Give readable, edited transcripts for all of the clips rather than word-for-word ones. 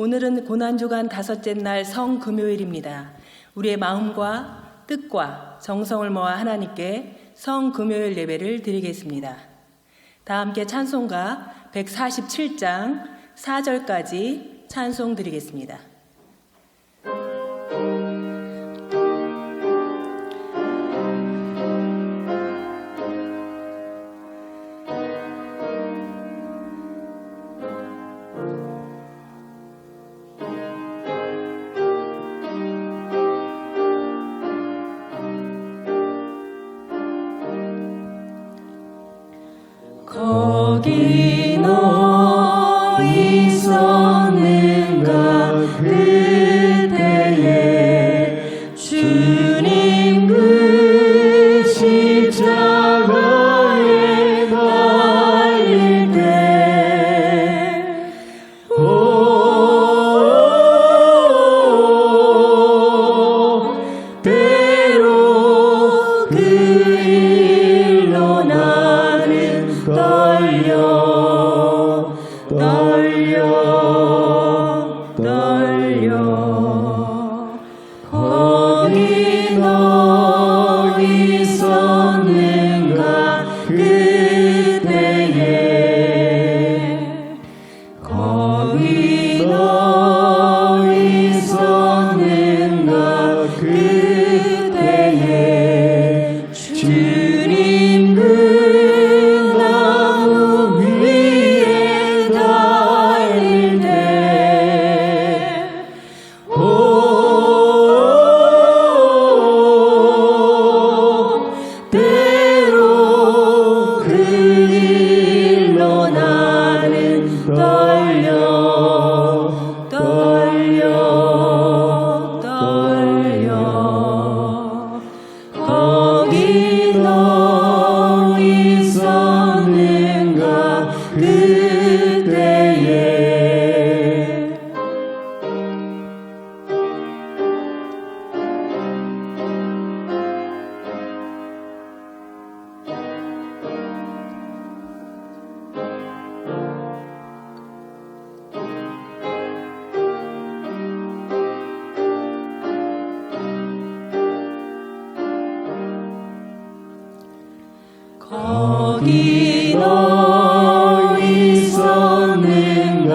오늘은 고난주간 다섯째 날 성금요일입니다. 우리의 마음과 뜻과 정성을 모아 하나님께 성금요일 예배를 드리겠습니다. 다 함께 찬송가 147장 4절까지 찬송 드리겠습니다. 거기 너 있었는가 그때에 주님 그 십자가에 달릴 때 때로 그 일로 나는 떨려 거기 너 있었는가 그때에 거기 너 있었는가 그때에 주님 그 나무 위에 달릴 때 때로 그 일로 나는 떨려 거기 너 있었는가 그때에 거기 너 있었는가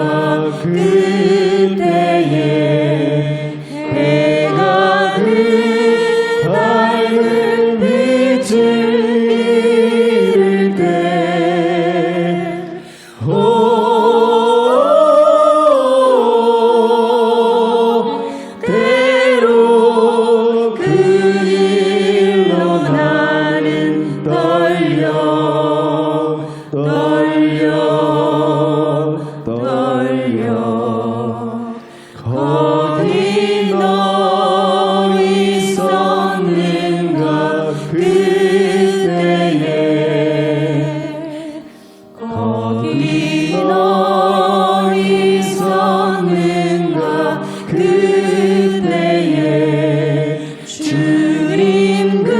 그때에 해가 그 밝은 빛을 잃을 때 때로 그 일로 나는 떨려 거기 너 있었는가 그때에 거기 너 있었는가 그때에 주님 그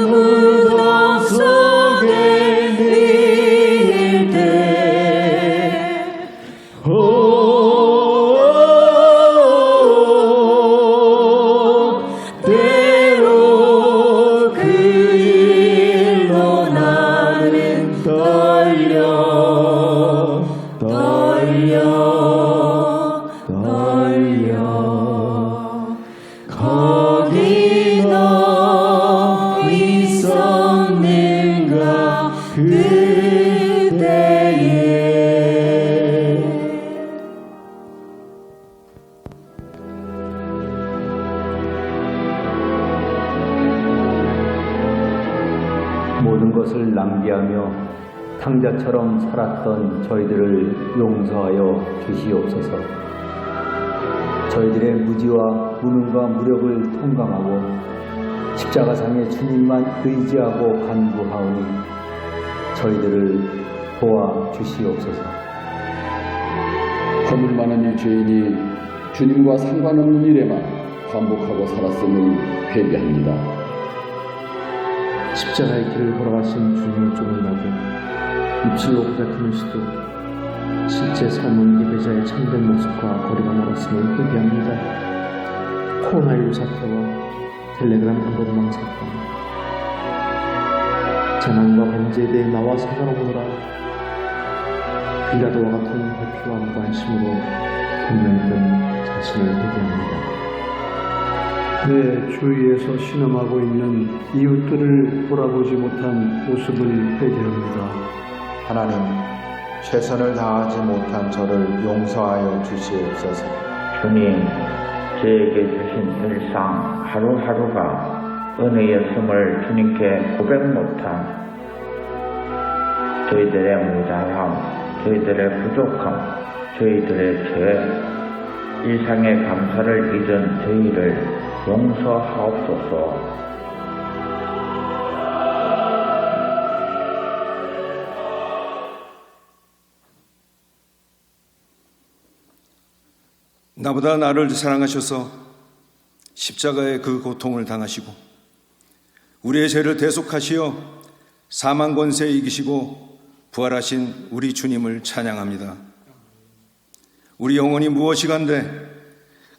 무덤 속에 누일 때 때로 그 일로 나는 떨려 거기 너 있었는가 그때에 모든 것을 낭비하며 탕자처럼 살았던 저희들을 용서하여 주시옵소서. 저희들의 무지와 무능과 무력을 통감하고 십자가상의 주님만 의지하고 간구하오니 저희들을 도와주시옵소서. 허물 많은 이 죄인이 주님과 상관없는 일에만 반복하고 살았음을 회개합니다. 십자가의 길을 걸어가신 주님을 쫓는다고 입술로 고백하는 시도 실제 삶은 예배자의 참된 모습과 거리가 멀었음을 회개합니다. 코로나19 사태와 텔레그램 방법망 사건, 재난과 범죄에 대해 나와 상관없노라. 빌라도와 같은 회피와 무관심으로 분명했던 자신을 회개합니다. 내 주위에서 신음하고 있는 이웃들을 돌아보지 못한 모습을 회개합니다. 하나님, 최선을 다하지 못한 저를 용서하여 주시옵소서. 주님, 저에게 주신 일상 하루하루가 은혜였음을 주님께 고백 못한 저희들의 무자함, 저희들의 부족함, 저희들의 죄, 일상의 감사를 잊은 저희를 용서하옵소서. 나보다 나를 사랑하셔서 십자가의 그 고통을 당하시고 우리의 죄를 대속하시어 사망 권세 이기시고 부활하신 우리 주님을 찬양합니다. 우리 영혼이 무엇이간데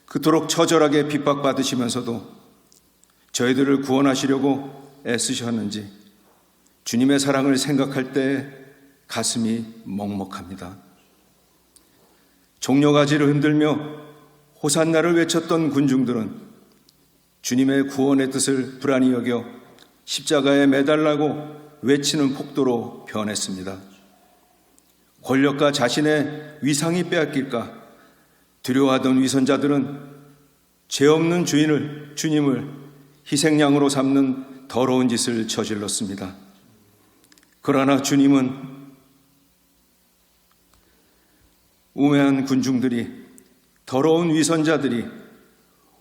그토록 처절하게 핍박받으시면서도 저희들을 구원하시려고 애쓰셨는지 주님의 사랑을 생각할 때 가슴이 먹먹합니다. 종려가지를 흔들며 호산나를 외쳤던 군중들은 주님의 구원의 뜻을 불안히 여겨 십자가에 매달라고 외치는 폭도로 변했습니다. 권력과 자신의 위상이 빼앗길까 두려워하던 위선자들은 죄 없는 주님을 희생양으로 삼는 더러운 짓을 저질렀습니다. 그러나 주님은 우매한 군중들이, 더러운 위선자들이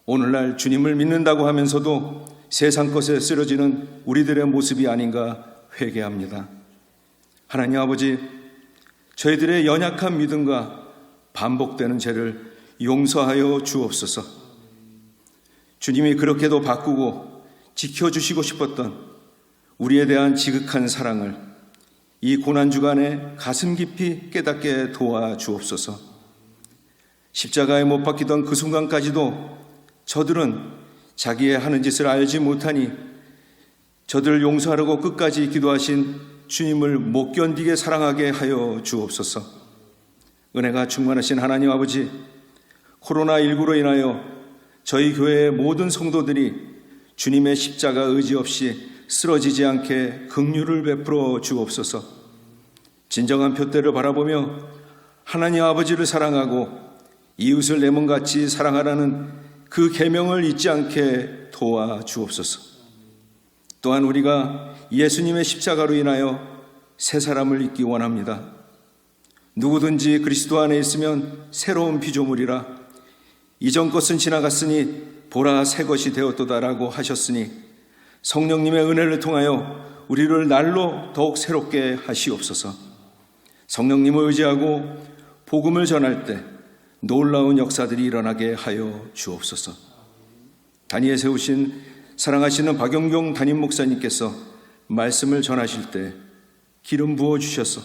오늘날 주님을 믿는다고 하면서도 세상 것에 쓰러지는 우리들의 모습이 아닌가 회개합니다. 하나님 아버지, 저희들의 연약한 믿음과 반복되는 죄를 용서하여 주옵소서. 주님이 그렇게도 바꾸고 지켜주시고 싶었던 우리에 대한 지극한 사랑을 이 고난주간에 가슴 깊이 깨닫게 도와주옵소서. 십자가에 못 박히던 그 순간까지도 저들은 자기의 하는 짓을 알지 못하니 저들을 용서하려고 끝까지 기도하신 주님을 못 견디게 사랑하게 하여 주옵소서. 은혜가 충만하신 하나님 아버지, 코로나19로 인하여 저희 교회의 모든 성도들이 주님의 십자가 의지 없이 쓰러지지 않게 긍휼을 베풀어 주옵소서. 진정한 표대를 바라보며 하나님 아버지를 사랑하고 이웃을 내 몸같이 사랑하라는 그 계명을 잊지 않게 도와 주옵소서. 또한 우리가 예수님의 십자가로 인하여 새 사람을 잊기 원합니다. 누구든지 그리스도 안에 있으면 새로운 피조물이라 이전 것은 지나갔으니 보라 새 것이 되었도다라고 하셨으니 성령님의 은혜를 통하여 우리를 날로 더욱 새롭게 하시옵소서. 성령님을 의지하고 복음을 전할 때 놀라운 역사들이 일어나게 하여 주옵소서. 단위에 세우신 사랑하시는 박영경 담임 목사님께서 말씀을 전하실 때 기름 부어주셔서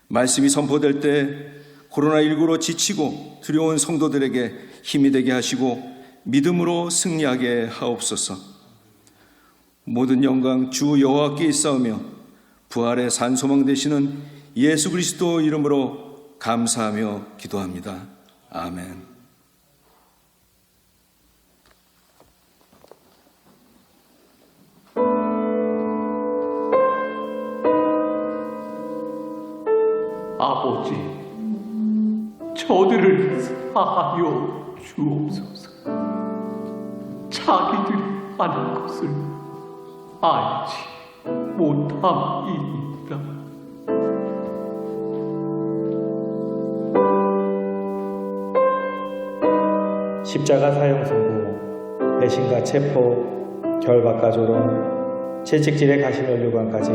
말씀이 선포될 때 코로나19로 지치고 두려운 성도들에게 힘이 되게 하시고 믿음으로 승리하게 하옵소서. 모든 영광 주 여호와께 있사오며 부활의 산소망 되시는 예수 그리스도 이름으로 감사하며 기도합니다. 아멘. 아버지, 저들을 사하여 주옵소서. 자기들이 하는 것을 알지 못함이니이다. 십자가 사형 선고, 배신과 체포, 결박과 조롱, 채찍질에 가신 연료관까지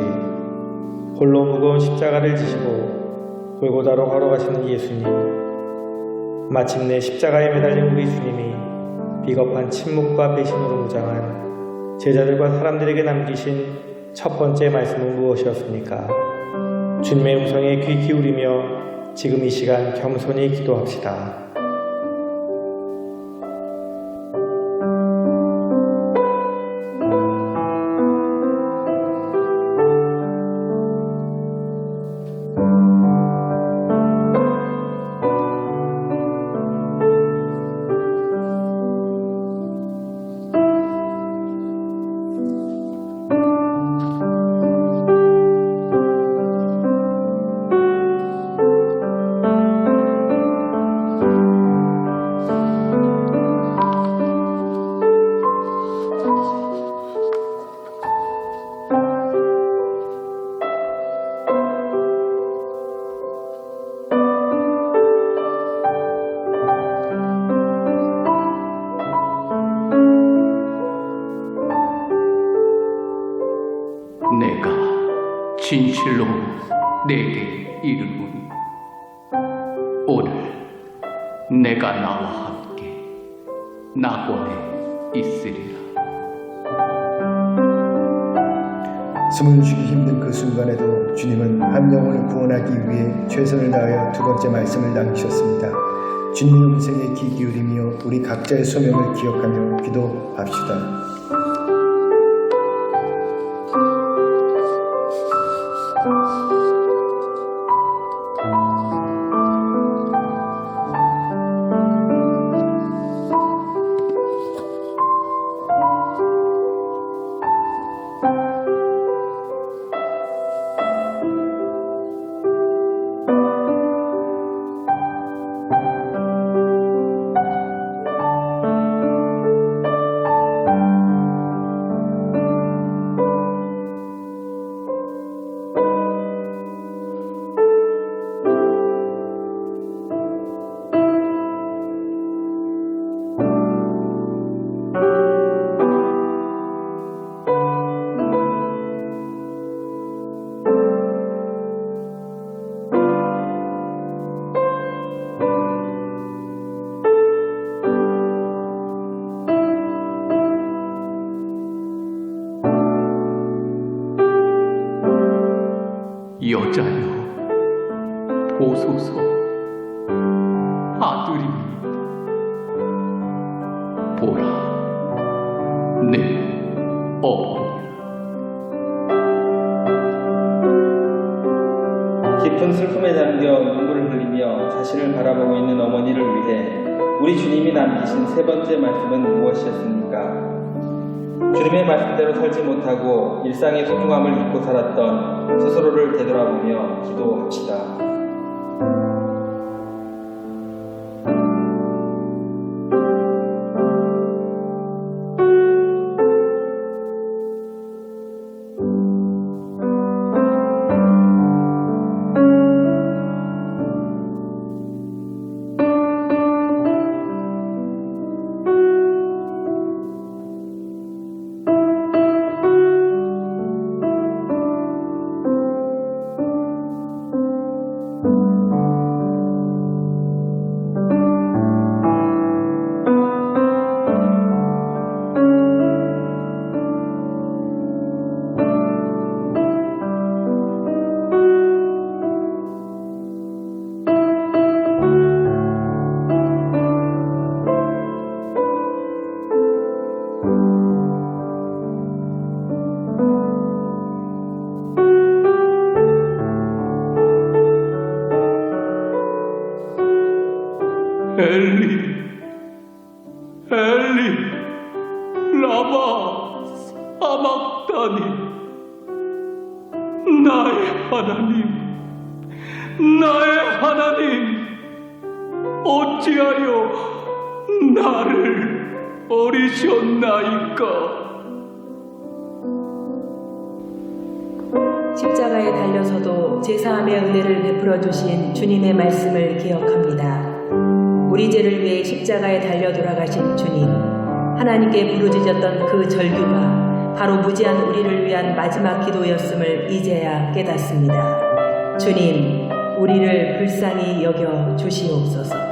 홀로 무거운 십자가를 지시고 골고다로 걸어가시는 예수님. 마침내 십자가에 매달린 우리 주님이 비겁한 침묵과 배신으로 무장한 제자들과 사람들에게 남기신 첫 번째 말씀은 무엇이었습니까? 주님의 음성에 귀 기울이며 지금 이 시간 겸손히 기도합시다. 내가 진실로 내게 이르노니 오늘 내가 나와 함께 낙원에 있으리라. 숨을 쉬기 힘든 그 순간에도 주님은 한 영혼을 구원하기 위해 최선을 다하여 두 번째 말씀을 남기셨습니다. 주님의 음성에 귀 기울이며 우리 각자의 소명을 기억하며 기도합시다. 여자여 보소서, 아들입니다. 보라, 내 어머니라. 깊은 슬픔에 잠겨 눈물을 흘리며 자신을 바라보고 있는 어머니를 위해 우리 주님이 남기신 세 번째 말씀은 무엇이었습니까? 주님의 말씀대로 살지 못하고 일상의 소중함을 잊고 살았던 스스로를 되돌아보며 기도합시다. 엘리, 엘리, 라마 사막다니. 나의 하나님, 나의 하나님, 어찌하여 나를 버리셨나이까? 십자가에 달려서도 제사함의 은혜를 베풀어 주신 주님의 말씀을 기억합니다. 우리 죄를 위해 십자가에 달려 돌아가신 주님, 하나님께 부르짖었던 그 절규가 바로 무지한 우리를 위한 마지막 기도였음을 이제야 깨닫습니다. 주님, 우리를 불쌍히 여겨 주시옵소서.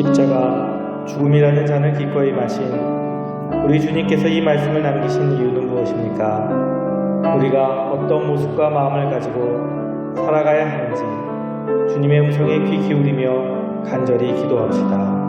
십자가 죽음이라는 잔을 기꺼이 마신 우리 주님께서 이 말씀을 남기신 이유는 무엇입니까? 우리가 어떤 모습과 마음을 가지고 살아가야 하는지 주님의 음성에 귀 기울이며 간절히 기도합시다.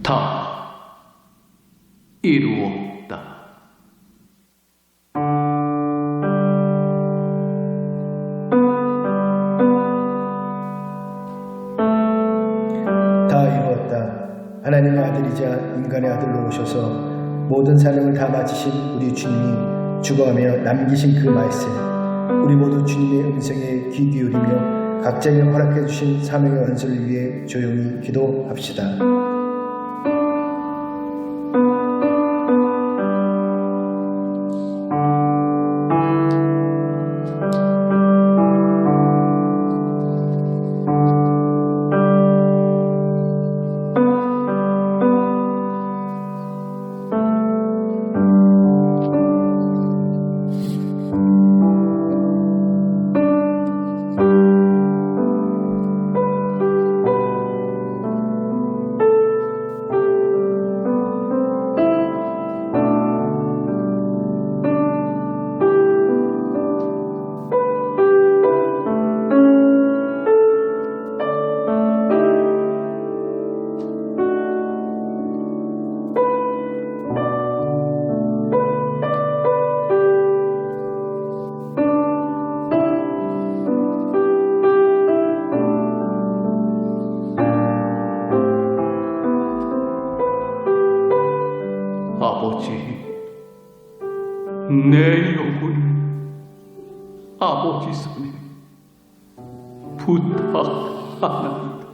다 이루었다. 다 이루었다. 하나님의 아들이자 인간의 아들로 오셔서 모든 사명을 다 마치신 우리 주님이 죽어가며 남기신 그 말씀, 우리 모두 주님의 음성에 귀 기울이며 각자에게 허락해 주신 사명의 완수를 위해 조용히 기도합시다. 아버지, 내 영혼을 아버지 손에 부탁하나이다.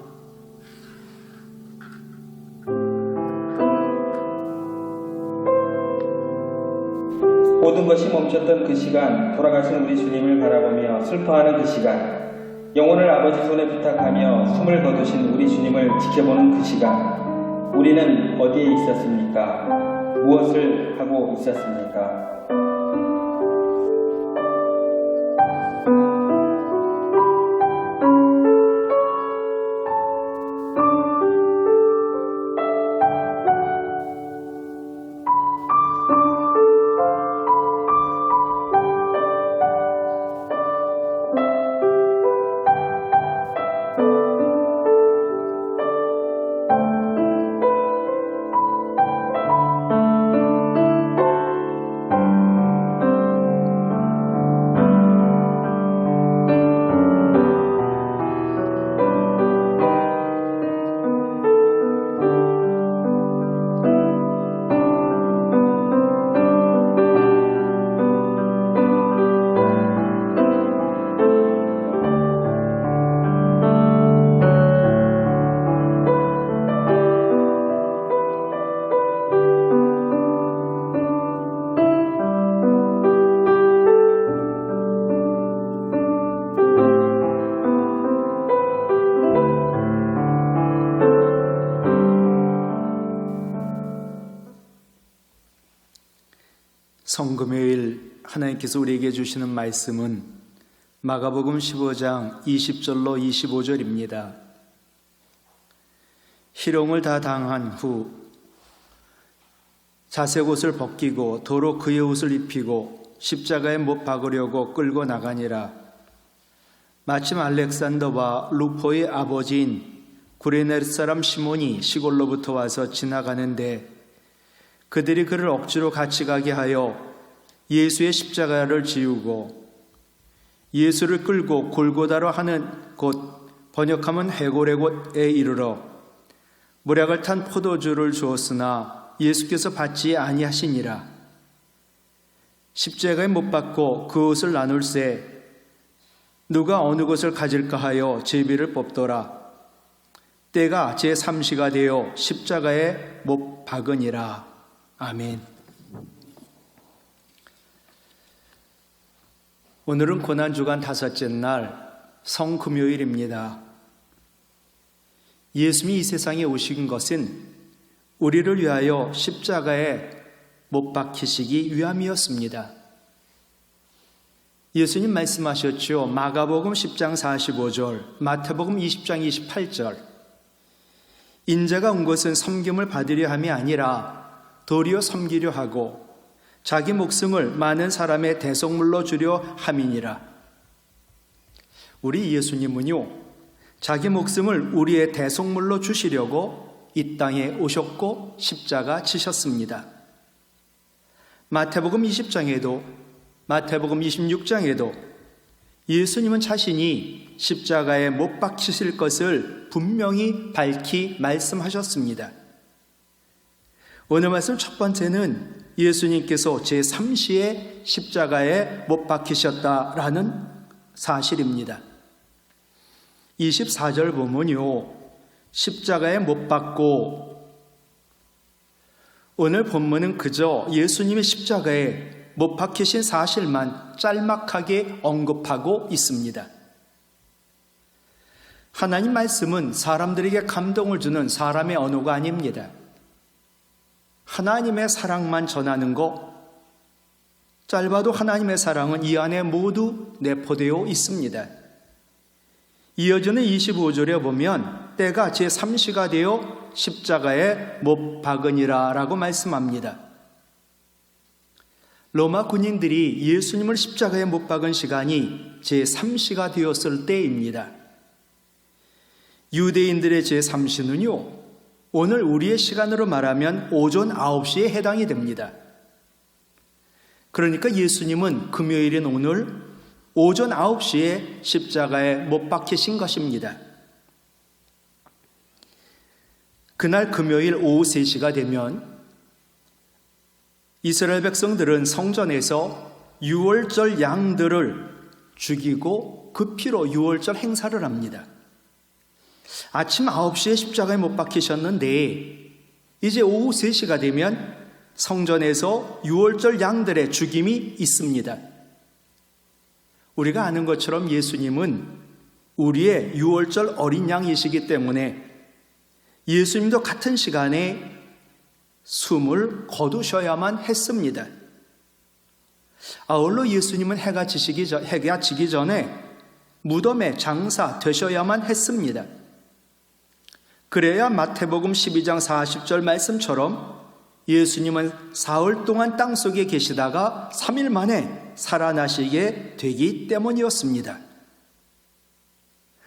모든 것이 멈췄던 그 시간, 돌아가신 우리 주님을 바라보며 슬퍼하는 그 시간, 영혼을 아버지 손에 부탁하며 숨을 거두신 우리 주님을 지켜보는 그 시간, 우리는 어디에 있었습니까? 무엇을 하고 있었습니까? 성금요일 하나님께서 우리에게 주시는 말씀은 마가복음 15장 20절로 25절입니다. 희롱을 다 당한 후 자색 옷을 벗기고 도로 그의 옷을 입히고 십자가에 못 박으려고 끌고 나가니라. 마침 알렉산더와 루포의 아버지인 구레네 사람 시몬이 시골로부터 와서 지나가는데 그들이 그를 억지로 같이 가게 하여 예수의 십자가를 지우고 예수를 끌고 골고다로 하는 곳, 번역하면 해골의 곳에 이르러 모략을 탄 포도주를 주었으나 예수께서 받지 아니하시니라. 십자가에 못 박고 그 옷을 나눌세 누가 어느 것을 가질까 하여 제비를 뽑더라. 때가 제3시가 되어 십자가에 못 박으니라. 아멘. 오늘은 고난주간 다섯째 날 성금요일입니다. 예수님이 이 세상에 오신 것은 우리를 위하여 십자가에 못 박히시기 위함이었습니다. 예수님 말씀하셨죠. 마가복음 10장 45절, 마태복음 20장 28절. 인자가 온 것은 섬김을 받으려 함이 아니라 도리어 섬기려 하고 자기 목숨을 많은 사람의 대속물로 주려 함이니라. 우리 예수님은요, 자기 목숨을 우리의 대속물로 주시려고 이 땅에 오셨고 십자가 지셨습니다. 마태복음 20장에도 마태복음 26장에도 예수님은 자신이 십자가에 못 박히실 것을 분명히 밝히 말씀하셨습니다. 오늘 말씀 첫 번째는 예수님께서 제3시에 십자가에 못 박히셨다라는 사실입니다. 24절 보면요, 십자가에 못 박고, 오늘 본문은 그저 예수님의 십자가에 못 박히신 사실만 짤막하게 언급하고 있습니다. 하나님 말씀은 사람들에게 감동을 주는 사람의 언어가 아닙니다. 하나님의 사랑만 전하는 것, 짧아도 하나님의 사랑은 이 안에 모두 내포되어 있습니다. 이어지는 25절에 보면 때가 제3시가 되어 십자가에 못 박으니라 라고 말씀합니다. 로마 군인들이 예수님을 십자가에 못 박은 시간이 제3시가 되었을 때입니다. 유대인들의 제3시는요, 오늘 우리의 시간으로 말하면 오전 9시에 해당이 됩니다. 그러니까 예수님은 금요일인 오늘 오전 9시에 십자가에 못 박히신 것입니다. 그날 금요일 오후 3시가 되면 이스라엘 백성들은 성전에서 유월절 양들을 죽이고 그 피로 유월절 행사를 합니다. 아침 9시에 십자가에 못 박히셨는데 이제 오후 3시가 되면 성전에서 유월절 양들의 죽임이 있습니다. 우리가 아는 것처럼 예수님은 우리의 유월절 어린 양이시기 때문에 예수님도 같은 시간에 숨을 거두셔야만 했습니다. 아울러 예수님은 해가 지기 전에 무덤에 장사되셔야만 했습니다. 그래야 마태복음 12장 40절 말씀처럼 예수님은 사흘 동안 땅속에 계시다가 3일 만에 살아나시게 되기 때문이었습니다.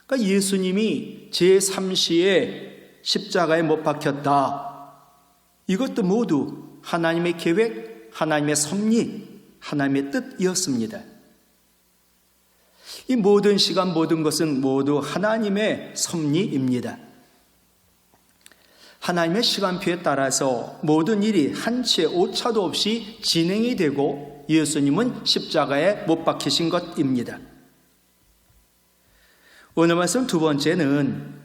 그러니까 예수님이 제3시에 십자가에 못 박혔다. 이것도 모두 하나님의 계획, 하나님의 섭리, 하나님의 뜻이었습니다. 이 모든 시간, 모든 것은 모두 하나님의 섭리입니다. 하나님의 시간표에 따라서 모든 일이 한치의 오차도 없이 진행이 되고 예수님은 십자가에 못 박히신 것입니다. 오늘 말씀 두 번째는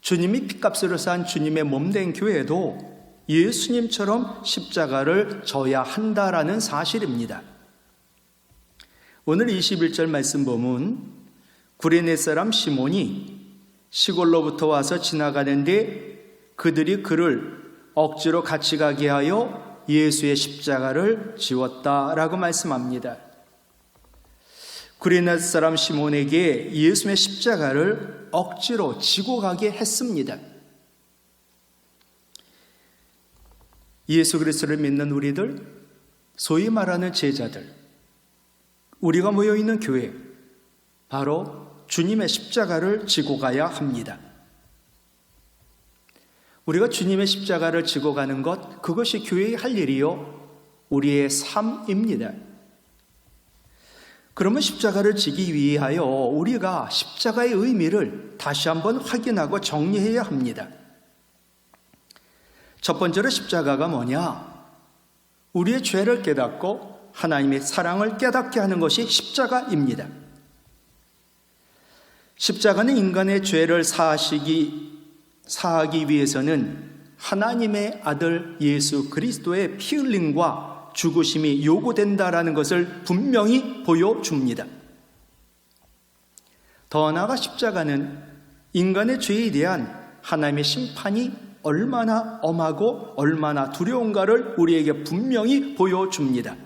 주님이 핏값으로 산 주님의 몸된 교회도 예수님처럼 십자가를 져야 한다라는 사실입니다. 오늘 21절 말씀 보면 구레네 사람 시몬이 시골로부터 와서 지나가는데 그들이 그를 억지로 같이 가게 하여 예수의 십자가를 지웠다라고 말씀합니다. 구레네 사람 시몬에게 예수의 십자가를 억지로 지고 가게 했습니다. 예수 그리스도를 믿는 우리들, 소위 말하는 제자들, 우리가 모여있는 교회, 바로 주님의 십자가를 지고 가야 합니다. 우리가 주님의 십자가를 지고 가는 것, 그것이 교회의 할 일이요, 우리의 삶입니다. 그러면 십자가를 지기 위하여 우리가 십자가의 의미를 다시 한번 확인하고 정리해야 합니다. 첫 번째로 십자가가 뭐냐? 우리의 죄를 깨닫고 하나님의 사랑을 깨닫게 하는 것이 십자가입니다. 십자가는 인간의 죄를 사하기 위해서는 하나님의 아들 예수 그리스도의 피 흘림과 죽으심이 요구된다라는 것을 분명히 보여줍니다. 더 나아가 십자가는 인간의 죄에 대한 하나님의 심판이 얼마나 엄하고 얼마나 두려운가를 우리에게 분명히 보여줍니다.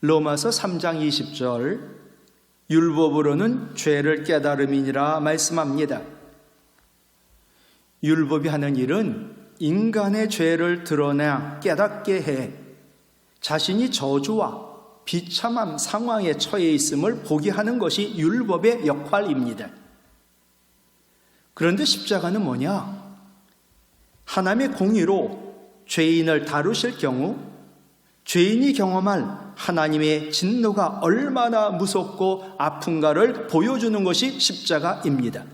로마서 3장 20절, 율법으로는 죄를 깨달음이니라 말씀합니다. 율법이 하는 일은 인간의 죄를 드러내 깨닫게 해 자신이 저주와 비참한 상황에 처해 있음을 보게 하는 것이 율법의 역할입니다. 그런데 십자가는 뭐냐? 하나님의 공의로 죄인을 다루실 경우 죄인이 경험할 하나님의 진노가 얼마나 무섭고 아픈가를 보여주는 것이 십자가입니다.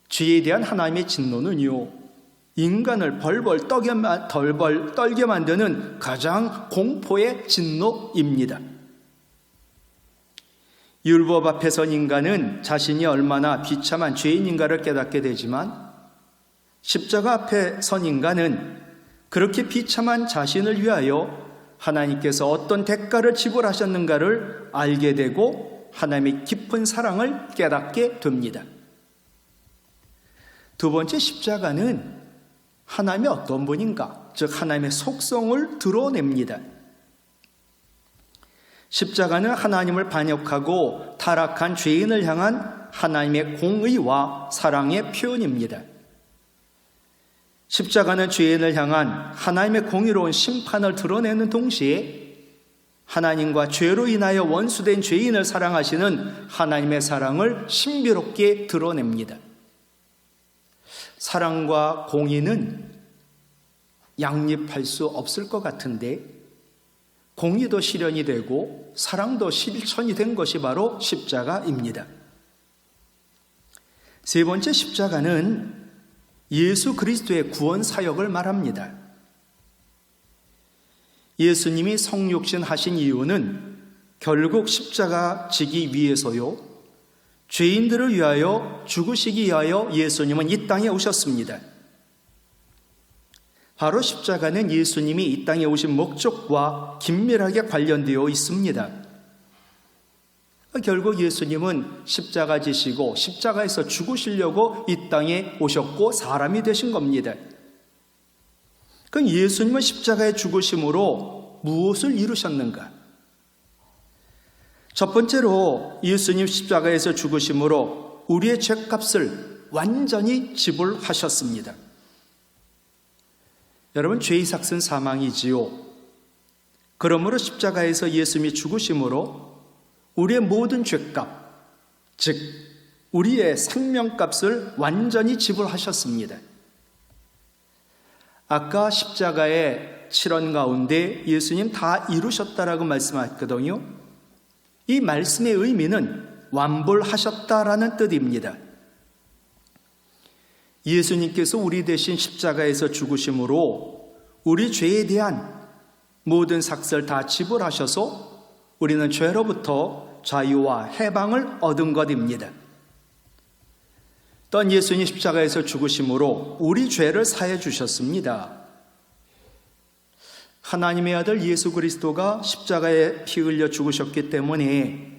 죄에 대한 하나님의 진노는요, 인간을 벌벌 떨게 만드는 가장 공포의 진노입니다. 율법 앞에 선 인간은 자신이 얼마나 비참한 죄인인가를 깨닫게 되지만 십자가 앞에 선 인간은 그렇게 비참한 자신을 위하여 하나님께서 어떤 대가를 지불하셨는가를 알게 되고 하나님의 깊은 사랑을 깨닫게 됩니다. 두 번째, 십자가는 하나님의 어떤 분인가, 즉 하나님의 속성을 드러냅니다. 십자가는 하나님을 반역하고 타락한 죄인을 향한 하나님의 공의와 사랑의 표현입니다. 십자가는 죄인을 향한 하나님의 공의로운 심판을 드러내는 동시에 하나님과 죄로 인하여 원수된 죄인을 사랑하시는 하나님의 사랑을 신비롭게 드러냅니다. 사랑과 공의는 양립할 수 없을 것 같은데 공의도 실현이 되고 사랑도 실천이 된 것이 바로 십자가입니다. 세 번째, 십자가는 예수 그리스도의 구원 사역을 말합니다. 예수님이 성육신 하신 이유는 결국 십자가 지기 위해서요, 죄인들을 위하여 죽으시기 위하여 예수님은 이 땅에 오셨습니다. 바로 십자가는 예수님이 이 땅에 오신 목적과 긴밀하게 관련되어 있습니다. 결국 예수님은 십자가 지시고 십자가에서 죽으시려고 이 땅에 오셨고 사람이 되신 겁니다. 그럼 예수님은 십자가의 죽으심으로 무엇을 이루셨는가? 첫 번째로 예수님 십자가에서 죽으심으로 우리의 죄값을 완전히 지불하셨습니다. 여러분, 죄의 삭은 사망이지요. 그러므로 십자가에서 예수님이 죽으심으로 우리의 모든 죄값, 즉 우리의 생명값을 완전히 지불하셨습니다. 아까 십자가의 7원 가운데 예수님 다 이루셨다라고 말씀하셨거든요. 이 말씀의 의미는 완불하셨다라는 뜻입니다. 예수님께서 우리 대신 십자가에서 죽으심으로 우리 죄에 대한 모든 삭을 다 지불하셔서 우리는 죄로부터 자유와 해방을 얻은 것입니다. 또한 예수님 십자가에서 죽으심으로 우리 죄를 사해 주셨습니다. 하나님의 아들 예수 그리스도가 십자가에 피 흘려 죽으셨기 때문에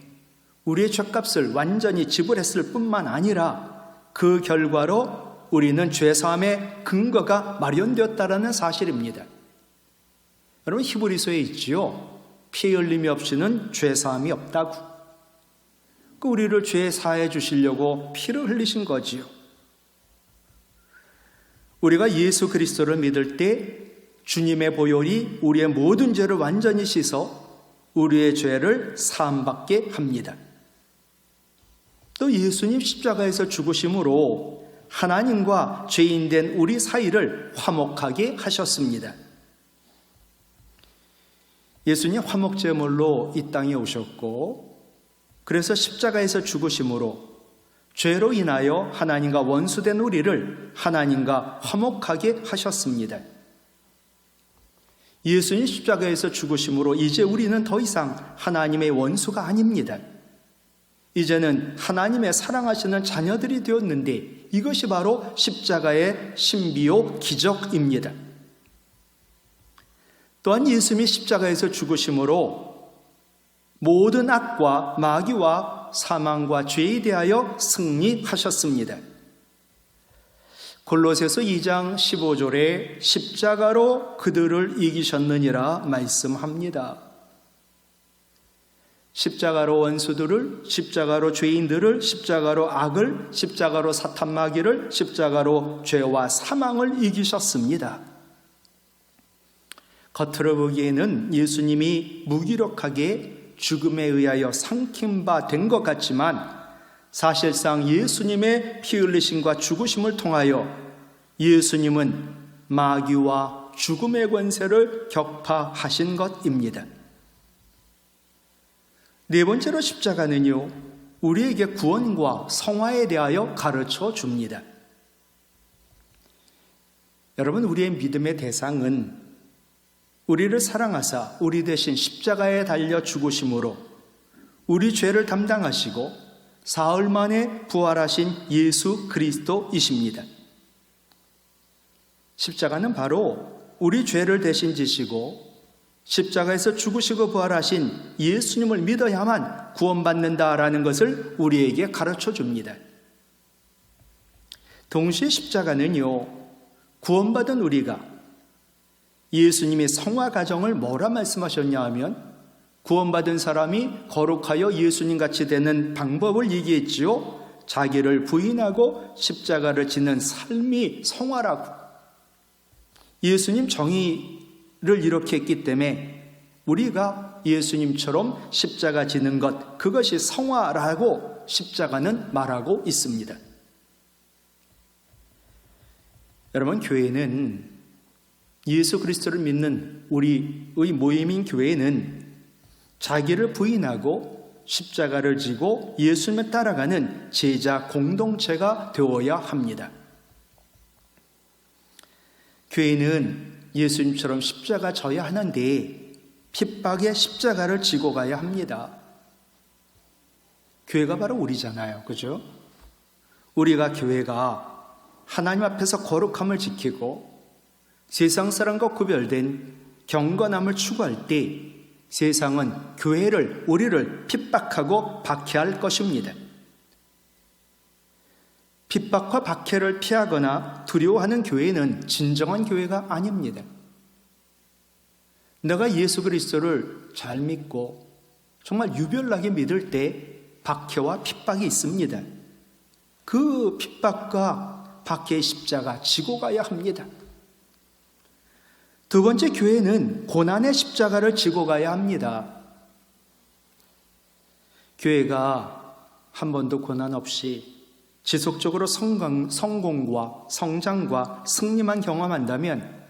우리의 죄값을 완전히 지불했을 뿐만 아니라 그 결과로 우리는 죄사함의 근거가 마련되었다라는 사실입니다. 여러분, 히브리서에 있지요. 피 흘림이 없이는 죄사함이 없다고. 우리를 죄 사해 주시려고 피를 흘리신 거지요. 우리가 예수 그리스도를 믿을 때 주님의 보혈이 우리의 모든 죄를 완전히 씻어 우리의 죄를 사함받게 합니다. 또 예수님 십자가에서 죽으심으로 하나님과 죄인된 우리 사이를 화목하게 하셨습니다. 예수님 화목제물로 이 땅에 오셨고, 그래서 십자가에서 죽으심으로 죄로 인하여 하나님과 원수된 우리를 하나님과 화목하게 하셨습니다. 예수님 십자가에서 죽으심으로 이제 우리는 더 이상 하나님의 원수가 아닙니다. 이제는 하나님의 사랑하시는 자녀들이 되었는데, 이것이 바로 십자가의 신비요 기적입니다. 또한 예수님이 십자가에서 죽으심으로 모든 악과 마귀와 사망과 죄에 대하여 승리하셨습니다. 골로새서 2장 15절에 십자가로 그들을 이기셨느니라 말씀합니다. 십자가로 원수들을, 십자가로 죄인들을, 십자가로 악을, 십자가로 사탄 마귀를, 십자가로 죄와 사망을 이기셨습니다. 겉으로 보기에는 예수님이 무기력하게 죽음에 의하여 삼킨 바 된 것 같지만, 사실상 예수님의 피 흘리심과 죽으심을 통하여 예수님은 마귀와 죽음의 권세를 격파하신 것입니다. 네 번째로 십자가는요, 우리에게 구원과 성화에 대하여 가르쳐 줍니다. 여러분, 우리의 믿음의 대상은 우리를 사랑하사 우리 대신 십자가에 달려 죽으심으로 우리 죄를 담당하시고 사흘 만에 부활하신 예수 그리스도이십니다. 십자가는 바로 우리 죄를 대신 지시고 십자가에서 죽으시고 부활하신 예수님을 믿어야만 구원받는다라는 것을 우리에게 가르쳐 줍니다. 동시에 십자가는요, 구원받은 우리가 예수님의 성화 과정을 뭐라 말씀하셨냐 하면, 구원받은 사람이 거룩하여 예수님같이 되는 방법을 얘기했지요. 자기를 부인하고 십자가를 지는 삶이 성화라고. 예수님 정의를 이렇게 했기 때문에 우리가 예수님처럼 십자가 지는 것, 그것이 성화라고 십자가는 말하고 있습니다. 여러분, 교회는, 예수 그리스도를 믿는 우리의 모임인 교회는 자기를 부인하고 십자가를 지고 예수님을 따라가는 제자 공동체가 되어야 합니다. 교회는 예수님처럼 십자가 져야 하는데 핍박의 십자가를 지고 가야 합니다. 교회가 바로 우리잖아요. 그죠? 우리가 교회가 하나님 앞에서 거룩함을 지키고 세상 사람과 구별된 경건함을 추구할 때 세상은 교회를, 우리를 핍박하고 박해할 것입니다. 핍박과 박해를 피하거나 두려워하는 교회는 진정한 교회가 아닙니다. 내가 예수 그리스도를 잘 믿고 정말 유별나게 믿을 때 박해와 핍박이 있습니다. 그 핍박과 박해의 십자가 지고 가야 합니다. 두 번째, 교회는 고난의 십자가를 지고 가야 합니다. 교회가 한 번도 고난 없이 지속적으로 성공과 성장과 승리만 경험한다면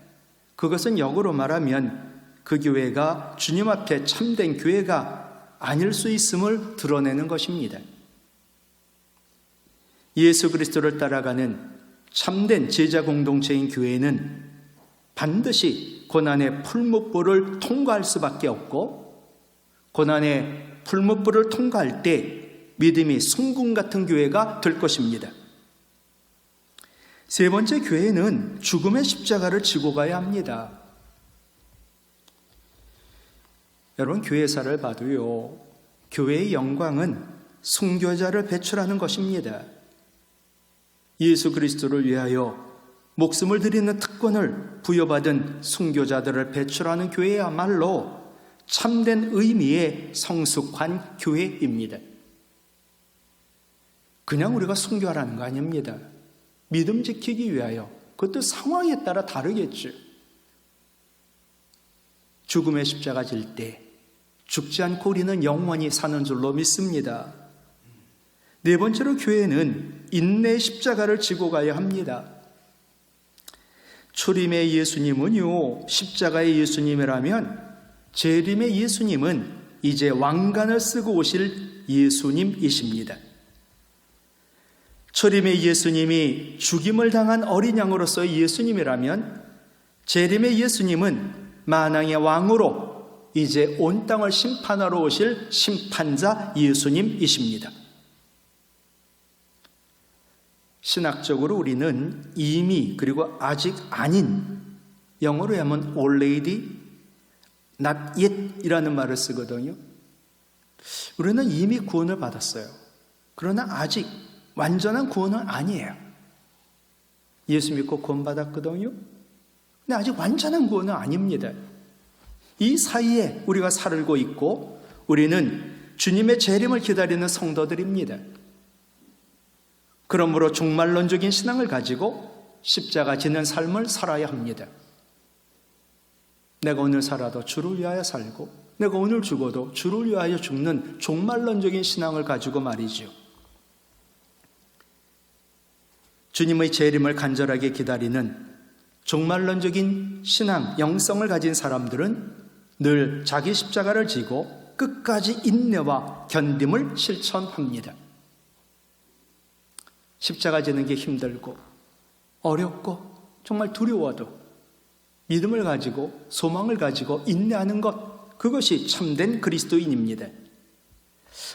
그것은 역으로 말하면 그 교회가 주님 앞에 참된 교회가 아닐 수 있음을 드러내는 것입니다. 예수 그리스도를 따라가는 참된 제자 공동체인 교회는 반드시 고난의 풀무불을 통과할 수밖에 없고, 고난의 풀무불을 통과할 때 믿음이 순금 같은 교회가 될 것입니다. 세 번째, 교회는 죽음의 십자가를 지고 가야 합니다. 여러분, 교회사를 봐도요, 교회의 영광은 순교자를 배출하는 것입니다. 예수 그리스도를 위하여 목숨을 드리는 특권을 부여받은 순교자들을 배출하는 교회야말로 참된 의미의 성숙한 교회입니다. 그냥 우리가 순교하라는 거 아닙니다. 믿음 지키기 위하여 그것도 상황에 따라 다르겠죠. 죽음의 십자가 질 때 죽지 않고 우리는 영원히 사는 줄로 믿습니다. 네 번째로 교회는 인내의 십자가를 지고 가야 합니다. 초림의 예수님은요, 십자가의 예수님이라면 재림의 예수님은 이제 왕관을 쓰고 오실 예수님이십니다. 초림의 예수님이 죽임을 당한 어린 양으로서의 예수님이라면 재림의 예수님은 만왕의 왕으로 이제 온 땅을 심판하러 오실 심판자 예수님이십니다. 신학적으로 우리는 이미 그리고 아직 아닌, 영어로 하면 already, not yet 이라는 말을 쓰거든요. 우리는 이미 구원을 받았어요. 그러나 아직 완전한 구원은 아니에요. 예수 믿고 구원 받았거든요. 근데 아직 완전한 구원은 아닙니다. 이 사이에 우리가 살고 있고 우리는 주님의 재림을 기다리는 성도들입니다. 그러므로 종말론적인 신앙을 가지고 십자가 지는 삶을 살아야 합니다. 내가 오늘 살아도 주를 위하여 살고 내가 오늘 죽어도 주를 위하여 죽는 종말론적인 신앙을 가지고 말이죠. 주님의 재림을 간절하게 기다리는 종말론적인 신앙, 영성을 가진 사람들은 늘 자기 십자가를 지고 끝까지 인내와 견딤을 실천합니다. 십자가 지는 게 힘들고 어렵고 정말 두려워도 믿음을 가지고 소망을 가지고 인내하는 것, 그것이 참된 그리스도인입니다.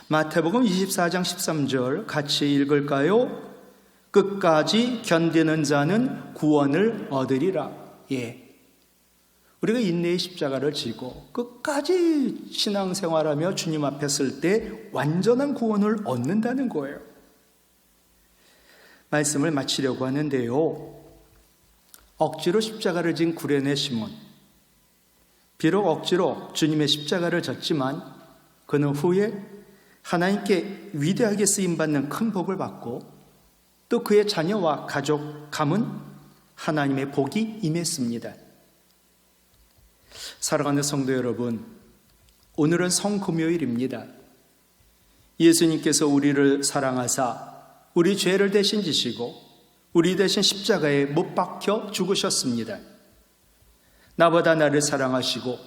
마태복음 24장 13절 같이 읽을까요? 끝까지 견디는 자는 구원을 얻으리라. 우리가 인내의 십자가를 지고 끝까지 신앙생활하며 주님 앞에 설 때 완전한 구원을 얻는다는 거예요. 말씀을 마치려고 하는데요. 억지로 십자가를 진 구레네 시몬. 비록 억지로 주님의 십자가를 졌지만 그는 후에 하나님께 위대하게 쓰임받는 큰 복을 받고 또 그의 자녀와 가족 가문 하나님의 복이 임했습니다. 사랑하는 성도 여러분, 오늘은 성금요일입니다. 예수님께서 우리를 사랑하사 우리 죄를 대신 지시고 우리 대신 십자가에 못 박혀 죽으셨습니다. 나보다 나를 사랑하시고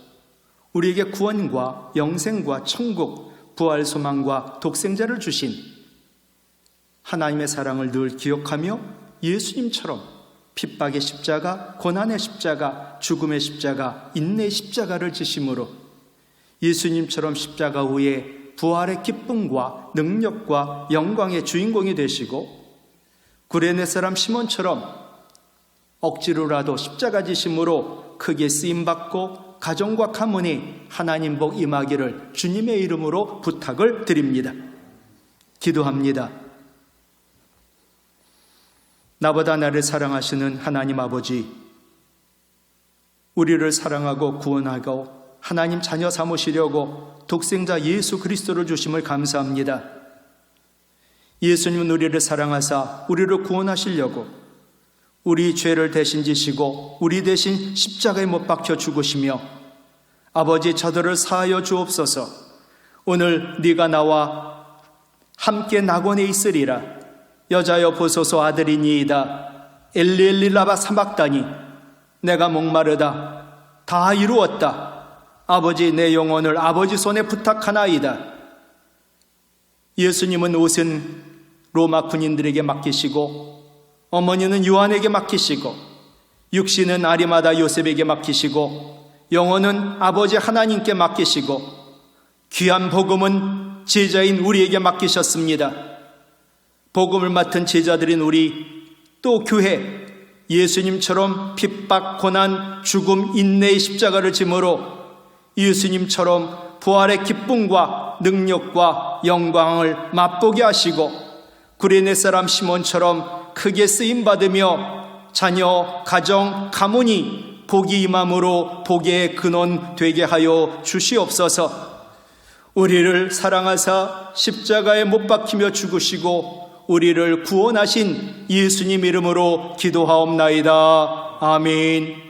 우리에게 구원과 영생과 천국, 부활 소망과 독생자를 주신 하나님의 사랑을 늘 기억하며 예수님처럼 핍박의 십자가, 고난의 십자가, 죽음의 십자가, 인내의 십자가를 지심으로 예수님처럼 십자가 후에 부활의 기쁨과 능력과 영광의 주인공이 되시고 구레네 사람 시몬처럼 억지로라도 십자가 지심으로 크게 쓰임받고 가정과 가문이 하나님 복 임하기를 주님의 이름으로 부탁을 드립니다. 기도합니다. 나보다 나를 사랑하시는 하나님 아버지, 우리를 사랑하고 구원하고 하나님 자녀 삼으시려고 독생자 예수 그리스도를 주심을 감사합니다. 예수님은 우리를 사랑하사 우리를 구원하시려고 우리 죄를 대신 지시고 우리 대신 십자가에 못 박혀 죽으시며 아버지 저들을 사하여 주옵소서. 오늘 네가 나와 함께 낙원에 있으리라. 여자여 보소서 아들이니이다. 엘리엘리 라바 사막다니 내가 목마르다. 다 이루었다. 아버지 내 영혼을 아버지 손에 부탁하나이다. 예수님은 옷은 로마 군인들에게 맡기시고 어머니는 요한에게 맡기시고 육신은 아리마다 요셉에게 맡기시고 영혼은 아버지 하나님께 맡기시고 귀한 복음은 제자인 우리에게 맡기셨습니다. 복음을 맡은 제자들인 우리 또 교회 예수님처럼 핍박, 고난, 죽음, 인내의 십자가를 짐으로 예수님처럼 부활의 기쁨과 능력과 영광을 맛보게 하시고 구레네 사람 시몬처럼 크게 쓰임받으며 자녀, 가정, 가문이 복이 임함으로 복의 근원 되게 하여 주시옵소서. 우리를 사랑하사 십자가에 못 박히며 죽으시고 우리를 구원하신 예수님 이름으로 기도하옵나이다. 아멘.